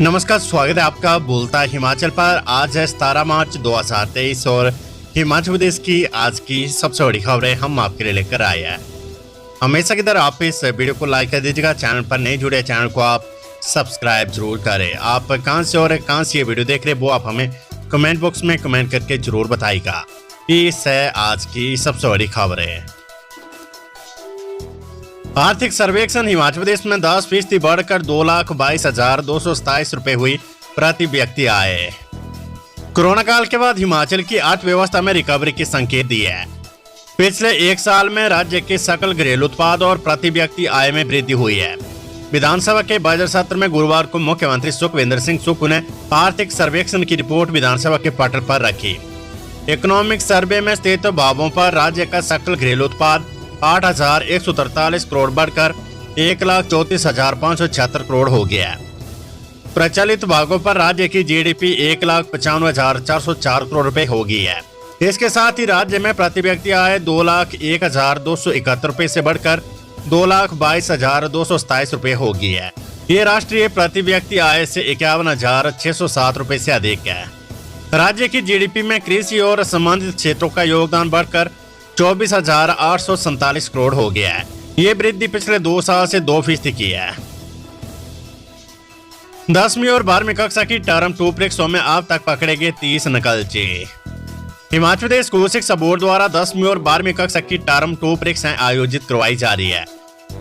नमस्कार, स्वागत है आपका बोलता हिमाचल पर। आज है 17 मार्च 2023 और हिमाचल प्रदेश की आज की सबसे बड़ी खबरें हम आपके लिए लेकर आए हैं। हमेशा की तरह आप इस वीडियो को लाइक कर दीजिएगा। चैनल पर नहीं जुड़े चैनल को आप सब्सक्राइब जरूर करें। आप कहां से और कहां से ये वीडियो देख रहे हैं वो आप हमें कमेंट बॉक्स में कमेंट करके जरूर बताइएगा। इस है आज की सबसे बड़ी खबरें। आर्थिक सर्वेक्षण हिमाचल प्रदेश में 10% बढ़कर 2,22,227 रुपए हुई प्रति व्यक्ति आय। कोरोना काल के बाद हिमाचल की अर्थव्यवस्था में रिकवरी के संकेत दिए हैं। पिछले एक साल में राज्य के सकल घरेलू उत्पाद और प्रति व्यक्ति आय में वृद्धि हुई है। विधानसभा के बजट सत्र में गुरुवार को मुख्यमंत्री सुखविंदर सिंह सुक्खू ने आर्थिक सर्वेक्षण की रिपोर्ट विधानसभा के पटल पर रखी। इकोनॉमिक सर्वे में स्थित भावों पर राज्य का सकल घरेलू उत्पाद 8,143 करोड़ बढ़कर 1,34,576 करोड़ हो गया। प्रचलित भागों पर राज्य की जीडीपी 1,95,404 करोड़ रुपए हो गई है। इसके साथ ही राज्य में प्रति व्यक्ति आय 2,01,271 रुपए से बढ़कर 2,22,227 रुपए हो गई है। ये राष्ट्रीय प्रति व्यक्ति आय से 51,607 रुपए से अधिक है। राज्य की जीडीपी में कृषि और संबंधित क्षेत्रों का योगदान बढ़कर 24,847 करोड़ हो गया है। ये वृद्धि पिछले 2 साल से 2% की है। 10वीं और 12वीं कक्षा की टर्म 2 परीक्षाओं में अब तक पकड़े गए 30 नकलची। हिमाचल प्रदेश स्कूल शिक्षा बोर्ड द्वारा 10वीं और 12वीं कक्षा की टर्म 2 परीक्षाएं आयोजित करवाई जा रही है।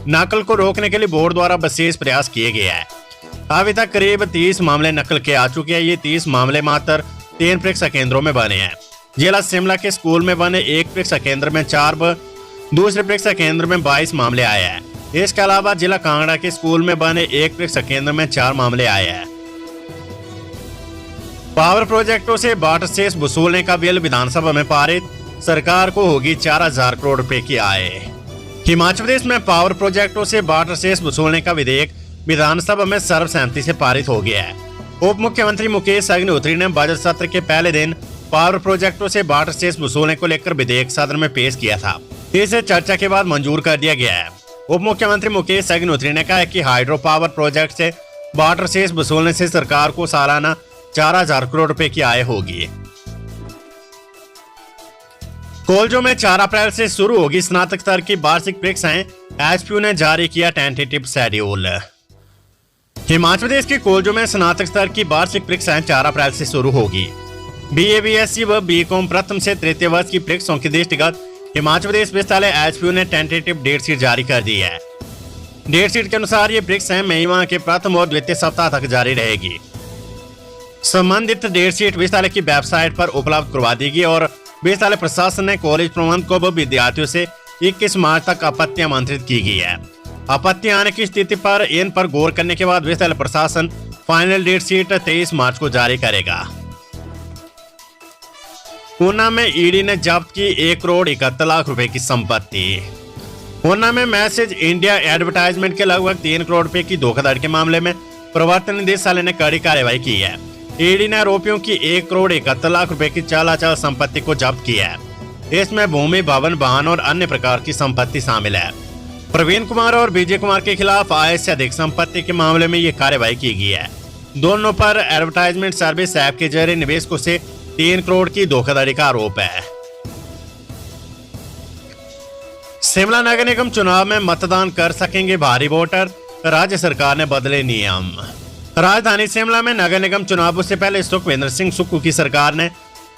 नकल को रोकने के लिए बोर्ड द्वारा विशेष प्रयास किए गए हैं। अभी तक करीब 30 मामले नकल के आ चुके हैं। ये 30 मामले मात्र 3 परीक्षा केंद्रों में बने हैं। जिला शिमला के स्कूल में बने एक परीक्षा केंद्र में 4 व दूसरे परीक्षा केंद्र में 22 मामले आए हैं। इसके अलावा जिला कांगड़ा के स्कूल में बने एक परीक्षा केंद्र में 4 मामले आए हैं। पावर प्रोजेक्टों से वाटर सेस वसूलने का बिल विधानसभा में पारित, सरकार को होगी 4,000 करोड़ रुपए की आय। हिमाचल प्रदेश में पावर प्रोजेक्टों से वाटर सेस वसूलने का विधेयक विधानसभा में सर्वसम्मति से पारित हो गया है। उप मुख्यमंत्री मुकेश अग्निहोत्री ने बजट सत्र के पहले दिन पावर प्रोजेक्टों से वाटर सेस वसूलने को लेकर विधेयक सदन में पेश किया था। इसे चर्चा के बाद मंजूर कर दिया गया है। उप मुख्यमंत्री मुकेश अग्निहोत्री ने कहा कि हाइड्रो पावर प्रोजेक्ट से वाटर सेस वसूलने से सरकार को सालाना 4,000 करोड़ रुपए की आय होगी। कॉलेजों में 4 अप्रैल से शुरू होगी स्नातक स्तर की वार्षिक परीक्षाएं, एचपीयू ने जारी किया टेंटेटिव शेड्यूल। हिमाचल प्रदेश के कॉलेजों में स्नातक स्तर की वार्षिक परीक्षाएं 4 अप्रैल से शुरू होगी। बीए, बीएससी व बीकॉम प्रथम से तृतीय वर्ष की परीक्षाओं के दृष्टिगत हिमाचल प्रदेश विद्यालय एचपीयू ने टेंटेटिव डेट शीट जारी कर दी है। डेट शीट के अनुसार ये परीक्षाएं मई माह के प्रथम और द्वितीय सप्ताह तक जारी रहेगी। संबंधित डेट शीट विद्यालय की वेबसाइट पर उपलब्ध करवा दी गई और विद्यालय प्रशासन ने कॉलेज प्रबंधकों व विद्यार्थियों से 21 मार्च तक आपत्ति आमंत्रित की गई है। आपत्ति आने की स्थिति पर इन पर गौर करने के बाद विद्यालय प्रशासन फाइनल डेट शीट 23 मार्च को जारी करेगा। ऊना में ईडी ने जब्त की 1,71,00,000 रुपए की संपत्ति। ऊना में मैसेज इंडिया एडवर्टाइजमेंट के लगभग 3 करोड़ रुपए की धोखाधड़ी के मामले में प्रवर्तन निदेशालय ने कड़ी कार्रवाई की है। ईडी ने आरोपियों की 1,71,00,000 रुपए की चल अचल संपत्ति को जब्त किया है। इसमें भूमि, भवन, वाहन और अन्य प्रकार की संपत्ति शामिल है। प्रवीण कुमार और विजय कुमार के खिलाफ आय से अधिक संपत्ति के मामले में ये कार्रवाई की गई है। दोनों पर एडवर्टाइजमेंट सर्विस ऐप के जरिए निवेशकों से 3 करोड़ की धोखाधड़ी का आरोप है। शिमला नगर निगम चुनाव में मतदान कर सकेंगे भारी वोटर, राज्य सरकार ने बदले नियम। राजधानी शिमला में नगर निगम चुनावों से पहले सुखविंदर सिंह सुक्खू की सरकार ने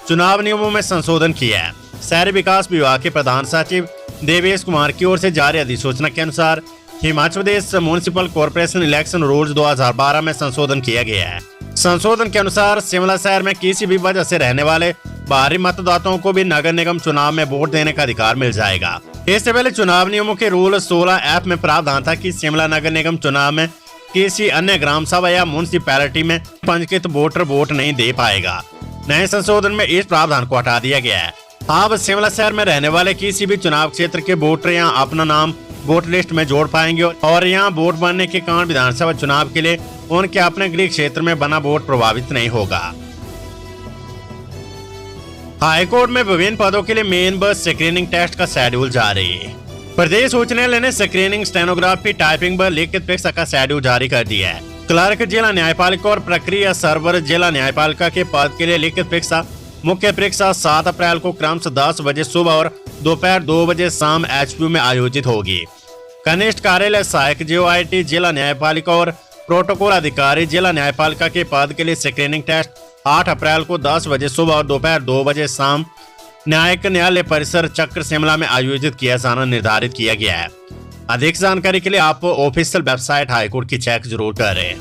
चुनाव नियमों में संशोधन किया है। शहरी विकास विभाग के प्रधान सचिव देवेश कुमार की ओर से जारी अधिसूचना के अनुसार Himachal Pradesh municipal corporation election rules 2012 में संशोधन किया गया है। संशोधन के अनुसार शिमला शहर में किसी भी वजह से रहने वाले बाहरी मतदाताओं को भी नगर निगम चुनाव में वोट देने का अधिकार मिल जाएगा। इससे पहले चुनाव नियमों के रूल 16 ऐप में प्रावधान था कि शिमला नगर निगम चुनाव में किसी अन्य ग्राम सभा या म्युनिसिपैलिटी में पंजीकृत वोटर वोट नहीं दे पाएगा। नए संशोधन में इस प्रावधान को हटा दिया गया है। अब शिमला शहर में रहने वाले किसी भी चुनाव क्षेत्र के वोटर यहाँ अपना नाम वोट लिस्ट में जोड़ पाएंगे और यहाँ वोट बनने के कारण विधानसभा चुनाव के लिए उनके अपने गृह क्षेत्र में बना वोट प्रभावित नहीं होगा। हाईकोर्ट में विभिन्न पदों के लिए मेन व स्क्रीनिंग टेस्ट का शेड्यूल जारी। प्रदेश उच्च न्यायालय ने स्क्रीनिंग, स्टेनोग्राफी, टाइपिंग व लिखित परीक्षा का शेड्यूल जारी कर दिया है। क्लर्क जिला न्यायपालिका और प्रक्रिया सर्वर जिला न्यायपालिका के पद के लिए लिखित परीक्षा। मुख्य परीक्षा 7 अप्रैल को क्रमशः 10 बजे सुबह और दोपहर 2 बजे शाम HPU में आयोजित होगी। कनिष्ठ कार्यालय सहायक JOIT जिला न्यायपालिका और प्रोटोकॉल अधिकारी जिला न्यायपालिका के पद के लिए स्क्रीनिंग टेस्ट 8 अप्रैल को 10 बजे सुबह और दोपहर 2 बजे शाम न्यायिक न्यायालय परिसर चक्र शिमला में आयोजित किया जाना निर्धारित किया गया है। अधिक जानकारी के लिए आप ऑफिशियल वेबसाइट हाईकोर्ट की चेक जरूर करें।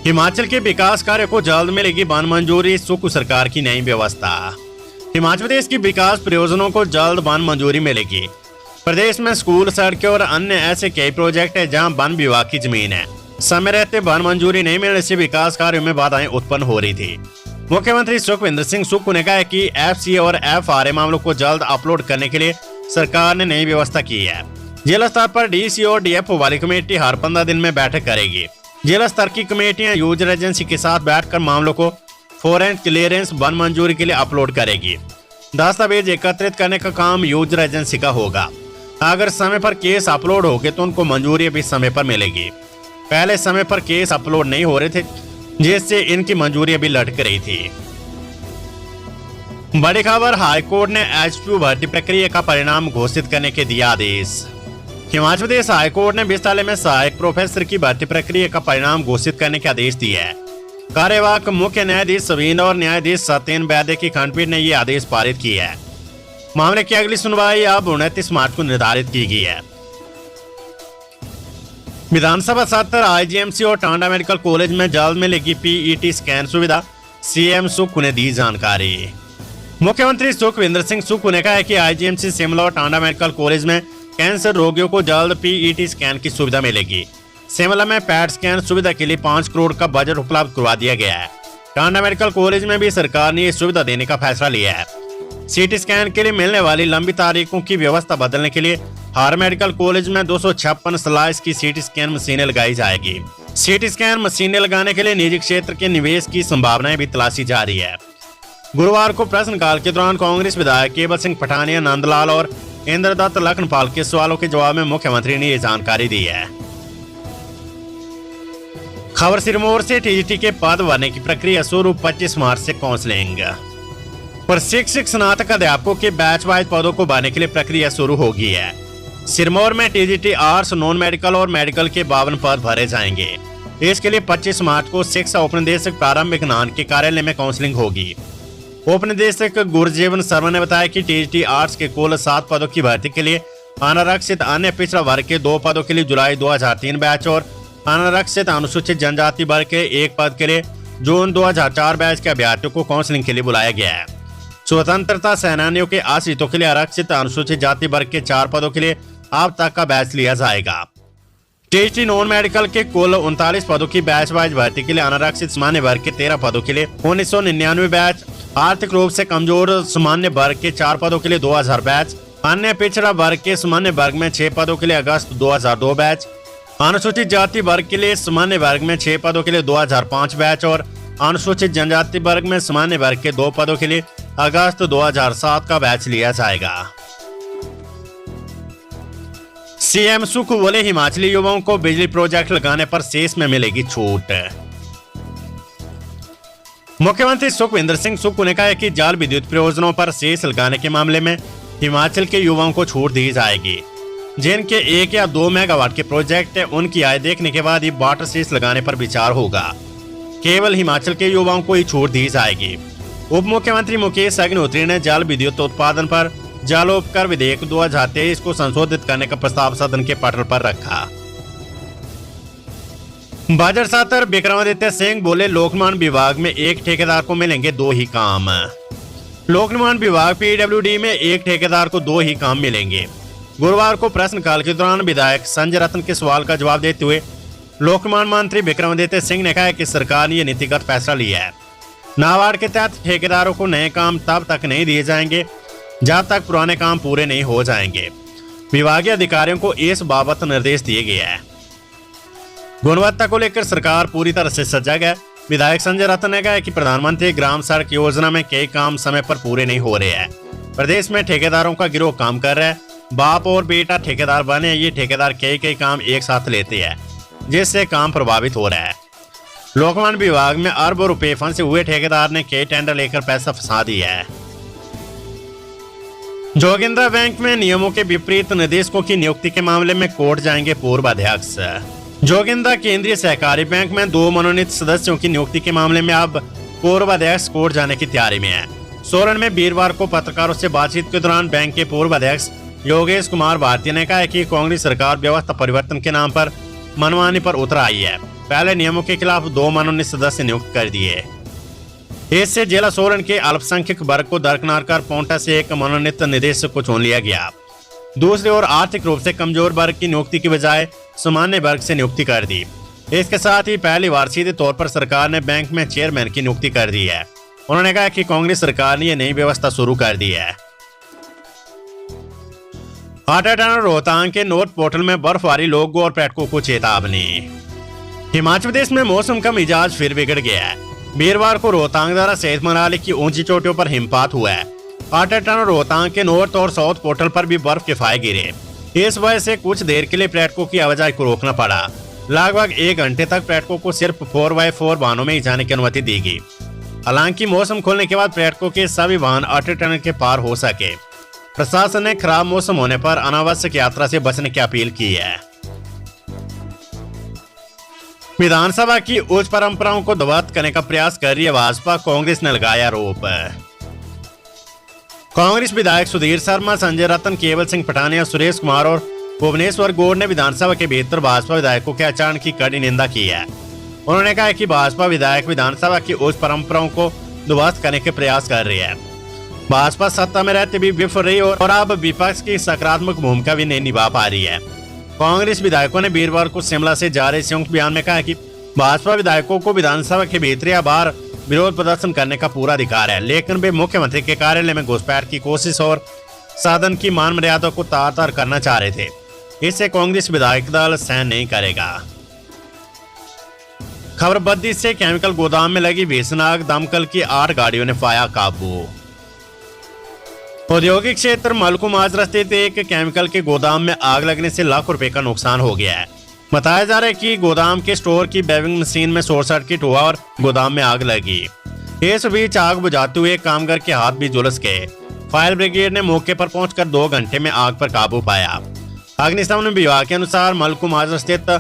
हिमाचल के विकास कार्य को जल्द मिलेगी वन मंजूरी, सुख सरकार की नई व्यवस्था। हिमाचल प्रदेश की विकास परियोजनाओं को जल्द वन मंजूरी मिलेगी। प्रदेश में स्कूल, सड़कें और अन्य ऐसे कई प्रोजेक्ट है जहां वन विभाग की जमीन है। समय रहते वन मंजूरी नहीं मिलने से विकास कार्यों में बाधाएं उत्पन्न हो रही थी। मुख्यमंत्री सुखविंदर सिंह सुक्खू ने कहा है कि FCA और FRA मामलों को जल्द अपलोड करने के लिए सरकार ने नई व्यवस्था की है। जिला स्तर पर DC और DFO वाली कमेटी हर 15 दिन में बैठक करेगी। जिला स्तर की कमेटियां यूजर एजेंसी के साथ बैठकर मामलों को फॉरेन क्लियरेंस वन मंजूरी के लिए अपलोड करेगी। दस्तावेज एकत्रित करने का काम यूजर एजेंसी का होगा। अगर समय पर केस अपलोड हो गए तो उनको मंजूरी भी समय पर मिलेगी। पहले समय पर केस अपलोड नहीं हो रहे थे, जिससे इनकी मंजूरी अभी लटक रही थी। बड़ी खबर, हाईकोर्ट ने HPU भर्ती प्रक्रिया का परिणाम घोषित करने के दिया आदेश। हिमाचल प्रदेश हाईकोर्ट ने विश्वविद्यालय में सहायक प्रोफेसर की भर्ती प्रक्रिया का परिणाम घोषित करने के आदेश दिए हैं। कार्यवाहक मुख्य न्यायाधीश सवीन और न्यायाधीश सत्येन वैद्य की खंडपीठ ने यह आदेश पारित किया है। मामले की अगली सुनवाई अब 29 मार्च को निर्धारित की गई है। विधानसभा सत्र, IGMC और टांडा मेडिकल कॉलेज में जल्द मिलेगी PET स्कैन सुविधा, CM सुक्खू ने दी जानकारी। मुख्यमंत्री सुखविंदर सिंह सुक्खू ने कहा है कि IGMC शिमला और टांडा मेडिकल कॉलेज में कैंसर रोगियों को जल्द PET स्कैन की सुविधा मिलेगी। शिमला में पैट स्कैन सुविधा के लिए 5 करोड़ का बजट उपलब्ध करवा दिया गया है। टांडा मेडिकल कॉलेज में भी सरकार ने यह सुविधा देने का फैसला लिया है। CT स्कैन के लिए मिलने वाली लंबी तारीखों की व्यवस्था बदलने के लिए हर मेडिकल कॉलेज में 256 स्लाइस की CT स्कैन मशीनें लगाई जाएगी। CT स्कैन मशीनें लगाने के लिए निजी क्षेत्र के निवेश की संभावनाएं भी तलाशी जा रही है। गुरुवार को प्रश्नकाल के दौरान कांग्रेस विधायक केवल सिंह पठानिया, नंदलाल और इंद्रदत्त लखनपाल के सवालों के जवाब में मुख्यमंत्री ने ये जानकारी दी है। खबर सिरमौर से, TGT के पद भरने की प्रक्रिया शुरू, 25 मार्च से काउंसलिंग। प्रशिक्षक स्नातक अध्यापकों के बैच वाइज पदों को भरने के लिए प्रक्रिया शुरू हो गई है। सिरमौर में TGT आर्ट्स, नॉन मेडिकल और मेडिकल के 52 पद भरे जाएंगे। इसके लिए 25 मार्च को शिक्षा उपनिदेशक प्रारंभिक नान के कार्यालय में काउंसलिंग होगी। उपनिदेशक गुरजीवन शर्मा ने बताया कि TGT आर्ट्स के कुल 7 पदों की भर्ती के लिए अनारक्षित अन्य पिछड़ा वर्ग के 2 पदों के लिए जुलाई 2003 बैच और अनारक्षित अनुसूचित जनजाति वर्ग के 1 पद के लिए जून 2004 बैच के अभ्यर्थियों को काउंसलिंग के लिए बुलाया गया है। स्वतंत्रता सेनानियों के आश्रितों के लिए आरक्षित अनुसूचित जाति वर्ग के 4 पदों के लिए अब तक का बैच लिया जाएगा। TGT नॉन मेडिकल के कुल 39 पदों की बैच वाइज भर्ती के लिए अनारक्षित सामान्य वर्ग के 13 पदों के लिए 1999 बैच, आर्थिक रूप से कमजोर सामान्य वर्ग के 4 पदों के लिए 2000 बैच, अन्य पिछड़ा वर्ग के सामान्य वर्ग में 6 पदों के लिए अगस्त 2002 बैच, अनुसूचित जाति वर्ग के लिए सामान्य वर्ग में 6 पदों के लिए 2005 बैच और अनुसूचित जनजाति वर्ग में सामान्य वर्ग के 2 पदों के लिए अगस्त 2007 का बैच लिया जाएगा। CM सुक्खू बोले, हिमाचली युवाओं को बिजली प्रोजेक्ट लगाने पर सेस में मिलेगी छूट। मुख्यमंत्री सुखविंदर सिंह सुक्खू ने कहा है कि जल विद्युत परियोजनाओं पर सेस लगाने के मामले में हिमाचल के युवाओं को छूट दी जाएगी। जिनके 1 या 2 मेगावाट के प्रोजेक्ट है, उनकी आय देखने के बाद ही वाटर सेस लगाने पर विचार होगा। केवल हिमाचल के युवाओं को ही छूट दी जाएगी। उप मुख्यमंत्री मुकेश अग्निहोत्री ने जल विद्युत उत्पादन पर जलोपकर विधेयक 2023 को संशोधित करने का प्रस्ताव सदन के पटल पर रखा। बजट सत्र, विक्रमादित्य सिंह बोले, लोक निर्माण विभाग में एक ठेकेदार को मिलेंगे 2 ही काम। लोक निर्माण विभाग PWD में एक ठेकेदार को 2 ही काम मिलेंगे। गुरुवार को प्रश्नकाल के दौरान विधायक संजय रत्न के सवाल का जवाब देते हुए लोक निर्माण मंत्री विक्रमादित्य सिंह ने कहा कि सरकार ने यह नीतिगत फैसला लिया है। नाबार्ड के तहत ठेकेदारों को नए काम तब तक नहीं दिए जाएंगे जब तक पुराने काम पूरे नहीं हो जाएंगे। विभागीय अधिकारियों को इस बाबत निर्देश दिए गए हैं। गुणवत्ता को लेकर सरकार पूरी तरह से सजग है। विधायक संजय रत्न ने कहा कि प्रधानमंत्री ग्राम सड़क योजना में कई काम समय पर पूरे नहीं हो रहे हैं। प्रदेश में ठेकेदारों का गिरोह काम कर रहा है। बाप और बेटा ठेकेदार बने, ये ठेकेदार कई काम एक साथ लेते हैं। जिससे काम प्रभावित हो रहा है। लोकवान विभाग में अरबों रुपए फंसे हुए ठेकेदार ने कई टेंडर लेकर पैसा फंसा दिया है। जोगिंद्रा बैंक में नियमों के विपरीत निदेशकों की नियुक्ति के मामले में कोर्ट जाएंगे पूर्व अध्यक्ष। जोगिंद्रा केंद्रीय सहकारी बैंक में 2 मनोनीत सदस्यों की नियुक्ति के मामले में अब पूर्व अध्यक्ष कोर्ट जाने की तैयारी में है। सोलन में वीरवार को पत्रकारों से बातचीत के दौरान बैंक के पूर्व अध्यक्ष योगेश कुमार भारती ने कहा कि कांग्रेस सरकार व्यवस्था परिवर्तन के नाम पर मनमानी पर उतर आई है। पहले नियमों के खिलाफ 2 मनोनीत सदस्य नियुक्त कर दिए। इससे जिला सोलन के अल्पसंख्यक वर्ग को दरकिनार कर पोंटा से एक मनोनीत निदेशक को चुन लिया गया। दूसरी ओर आर्थिक रूप से कमजोर वर्ग की नियुक्ति की बजाय सामान्य वर्ग से नियुक्ति कर दी। इसके साथ ही पहली बार सीधे तौर पर सरकार ने बैंक में चेयरमैन की नियुक्ति कर दी है। उन्होंने कहा कि कांग्रेस सरकार ने यह नई व्यवस्था शुरू कर दी है। पाटाटाना रोहतांग के नोट पोर्टल में बर्फबारी, लोगों और पर्यटकों को चेतावनी। हिमाचल प्रदेश में मौसम का मिजाज फिर बिगड़ गया है। वीरवार को रोहतांग द्वारा सहित मनाली की ऊंची चोटियों पर हिमपात हुआ है। पाटाटाना रोहतांग के नॉर्थ और साउथ पोर्टल पर भी बर्फ के फाये गिरे। इस वजह से कुछ देर के लिए पर्यटकों की आवाजाही को रोकना पड़ा। लगभग 1 घंटे तक पर्यटकों को सिर्फ 4x4 वाहनों में ही जाने की अनुमति दी गई। हालांकि मौसम खुलने के बाद पर्यटकों के सभी वाहन पाटाटाना के पार हो सके। प्रशासन ने खराब मौसम होने पर अनावश्यक यात्रा से बचने की अपील की है। विधानसभा की उच्च परंपराओं को ध्वस्त करने का प्रयास कर रही है भाजपा, कांग्रेस ने लगाया आरोप। कांग्रेस विधायक सुधीर शर्मा, संजय रतन, केवल सिंह पठानिया, सुरेश कुमार और भुवनेश्वर गौड़ ने विधानसभा के भीतर भाजपा विधायकों के आचरण की कड़ी निंदा की है। उन्होंने कहा कि भाजपा विधायक विधानसभा की उच्च परंपराओं को ध्वस्त करने के प्रयास कर रही है। भाजपा सत्ता में रहते भी विफल रही और अब विपक्ष की सकारात्मक भूमिका भी नहीं निभा पा रही है। कांग्रेस विधायकों ने वीरवार को शिमला से जारी संयुक्त बयान में कहा कि भाजपा विधायकों को विधानसभा के भीतर या बाहर विरोध प्रदर्शन करने का पूरा अधिकार है, लेकिन वे मुख्यमंत्री के कार्यालय में घुसपैठ की कोशिश और सदन की मान मर्यादा को तार-तार करना चाह रहे थे। इससे कांग्रेस विधायक दल सहन नहीं करेगा। खबर बद्दी से केमिकल गोदाम में लगी भीषण आग, दमकल की 8 गाड़ियों ने पाया काबू। औद्योगिक क्षेत्र मलकू माजरा स्थित एक केमिकल के गोदाम में आग लगने से लाखों रुपए का नुकसान हो गया है। बताया जा रहा है कि गोदाम के स्टोर की बेविंग मशीन में शॉर्ट सर्किट हुआ और गोदाम में आग लगी। इस बीच आग बुझाते हुए कामगार के हाथ भी झुलस गए। फायर ब्रिगेड ने मौके पर पहुंचकर 2 घंटे में आग पर काबू पाया। अग्निशमन विभाग के अनुसार मलकू माजरा स्थित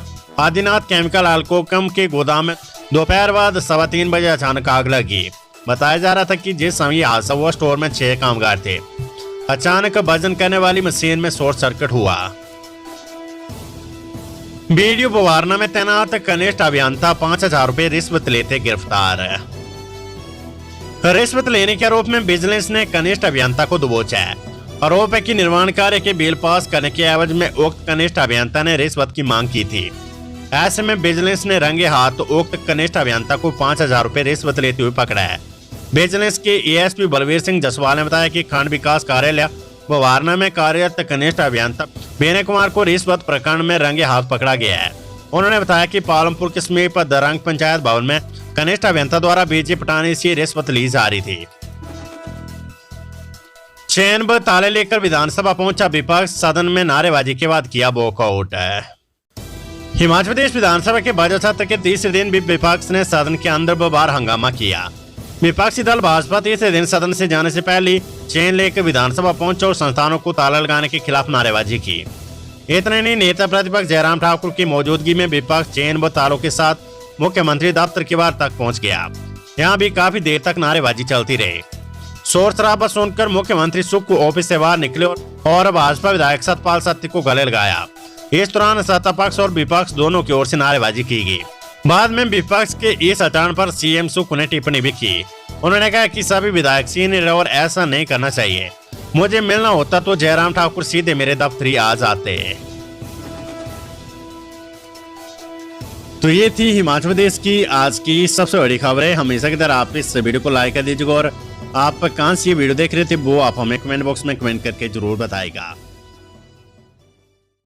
आदिनाथ केमिकल अल्कोकम के गोदाम में दोपहर बाद 3:15 बजे अचानक आग लगी। बताया जा रहा था कि जिस समय हादसा हुआ स्टोर में 6 कामगार थे। अचानक वजन करने वाली मशीन में शॉर्ट सर्किट हुआ। बीडीओ बवारना में तैनात कनिष्ठ अभियंता 5000 रुपए रिश्वत लेते गिरफ्तार। रिश्वत लेने के आरोप में विजिलेंस ने कनिष्ठ अभियंता को दबोचा है। आरोप है कि निर्माण कार्य के बिल पास करने के एवज में उक्त कनिष्ठ अभियंता ने रिश्वत की मांग की थी। ऐसे में विजिलेंस ने रंगे हाथ उक्त कनिष्ठ अभियंता को 5000 रुपए रिश्वत लेते हुए पकड़ा है। विजिलेंस के एएसपी बलवीर सिंह जसवाल ने बताया कि खंड विकास कार्यालय बवारना में कार्यरत कनिष्ठ अभियंता विनय कुमार को रिश्वत प्रकरण में रंगे हाथ पकड़ा गया है। उन्होंने बताया कि पालमपुर के समीप दरंग पंचायत भवन में कनिष्ठ अभियंता द्वारा बीजे पटाने से रिश्वत ली जा रही थी। चैन व ताले लेकर विधानसभा पहुंचा विपक्ष, सदन में नारेबाजी के बाद किया वॉकआउट। हिमाचल प्रदेश विधानसभा के बजट सत्र के तीसरे दिन भी विपक्ष ने सदन के अंदर व बाहर हंगामा किया। विपक्षी दल भाजपा तीसरे दिन सदन से जाने से पहले चैन लेकर विधानसभा पहुंचे और संस्थानों को ताला लगाने के खिलाफ नारेबाजी की। इतने नहीं, नेता प्रतिपक्ष जयराम ठाकुर की मौजूदगी में विपक्ष चैन व तालों के साथ मुख्यमंत्री दफ्तर के बाहर तक पहुंच गया। यहाँ भी काफी देर तक नारेबाजी चलती रही। शोर शराबा सुनकर मुख्यमंत्री सुक्खू ऑफिस से बाहर निकले और भाजपा विधायक सतपाल सत्ती को गले लगाया। इस दौरान सत्ता पक्ष और विपक्ष दोनों की ओर से नारेबाजी की गई। बाद में विपक्ष के इस आचरण पर सीएम सुक्खू ने टिप्पणी भी की। उन्होंने कहा कि सभी विधायक सीनियर और ऐसा नहीं करना चाहिए। मुझे मिलना होता तो जयराम ठाकुर सीधे मेरे दफ्तर ही आ जाते। तो ये थी हिमाचल प्रदेश की आज की सबसे बड़ी खबरें। हमेशा की तरह आप इस वीडियो को लाइक कर दीजिएगा और आप कहाँ से ये वीडियो देख रहे थे वो आप हमें कमेंट बॉक्स में कमेंट करके जरूर बताएगा।